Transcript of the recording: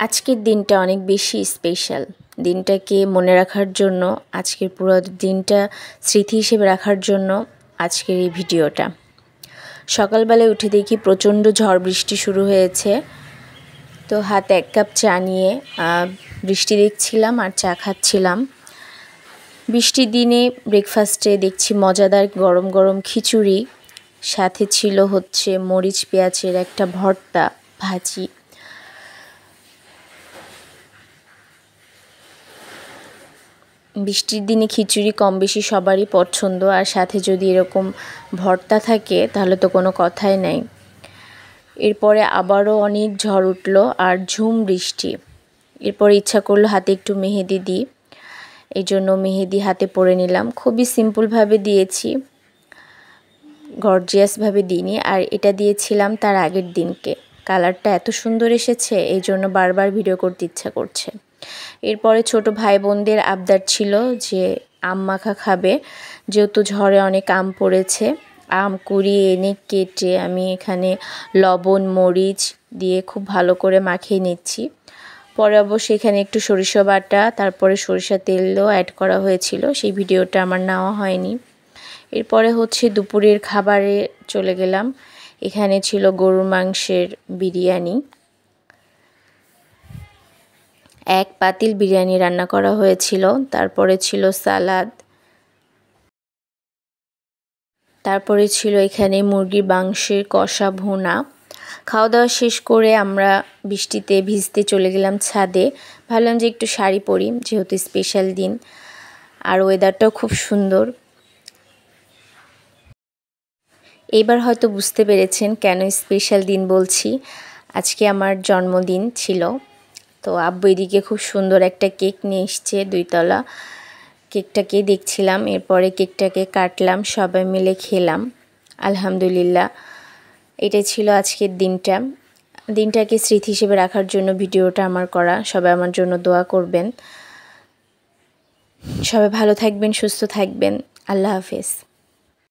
আজকের দিনটা অনেক বেশি স্পেশাল। দিনটাকে মনে রাখার জন্য, আজকের পুরো দিনটা স্মৃতি হিসেবে রাখার জন্য আজকের এই ভিডিওটা। সকালবেলায় উঠে দেখি প্রচণ্ড ঝড় বৃষ্টি শুরু হয়েছে। তো হাতে 1 কাপ চা নিয়ে বৃষ্টি দেখছিলাম আর চা খাচ্ছিলাম। বৃষ্টির দিনে ব্রেকফাস্টে দেখছি মজাদার গরম গরম খিচুড়ি, সাথে ছিল হচ্ছে মরিচ পেঁয়াজের একটা ভর্তা, ভাজি। বৃষ্টির দিনে খিচুড়ি কম বেশি সবারই পছন্দ, আর সাথে যদি এরকম ভর্তা থাকে তাহলে তো কোনো কথাই নাই। এরপরে আবারও অনেক ঝড় উঠলো আর ঝুম বৃষ্টি। এরপরে ইচ্ছা করলো হাতে একটু মেহেদি দিই, এই জন্য মেহেদি হাতে পরে নিলাম। খুবই সিম্পলভাবে দিয়েছি, গর্জিয়াসভাবে দিইনি। আর এটা দিয়েছিলাম তার আগের দিনকে। কালারটা এত সুন্দর এসেছে, এই জন্য বারবার ভিডিও করতে ইচ্ছা করছে। এরপরে ছোট ভাই বোনদের আবদার ছিল যে আম মাখা খাবে, যেহেতু ঝড়ে অনেক আম পড়েছে। আম কুড়িয়ে এনে কেটে আমি এখানে লবণ মরিচ দিয়ে খুব ভালো করে মাখিয়ে নিচ্ছি। পরে অবশ্যই এখানে একটু সরিষা বাটা, তারপরে সরিষা তেলও অ্যাড করা হয়েছিল, সেই ভিডিওটা আমার নেওয়া হয়নি। এরপরে হচ্ছে দুপুরের খাবারে চলে গেলাম। এখানে ছিল গরুর মাংসের বিরিয়ানি, 1 পাতিল বিরিয়ানি রান্না করা হয়েছিল। তারপরে ছিল সালাদ, তারপরে ছিল এখানে মুরগির মাংসের কষা ভুনা। খাওয়া দাওয়া শেষ করে আমরা বৃষ্টিতে ভিজতে চলে গেলাম ছাদে। ভাবলাম যে একটু শাড়ি পরি, যেহেতু স্পেশাল দিন আর ওয়েদারটাও খুব সুন্দর। এইবার হয়তো বুঝতে পেরেছেন কেন স্পেশাল দিন বলছি। আজকে আমার জন্মদিন ছিল। তো আব্বু এদিকে খুব সুন্দর একটা কেক নিয়ে এসছে 2 তলা। কেকটাকে দেখছিলাম, এরপরে কেকটাকে কাটলাম, সবাই মিলে খেলাম। আলহামদুলিল্লাহ, এটাই ছিল আজকের দিনটাকে স্মৃতি হিসেবে রাখার জন্য ভিডিওটা আমার করা। সবাই আমার জন্য দোয়া করবেন। সবাই ভালো থাকবেন, সুস্থ থাকবেন। আল্লাহ হাফেজ।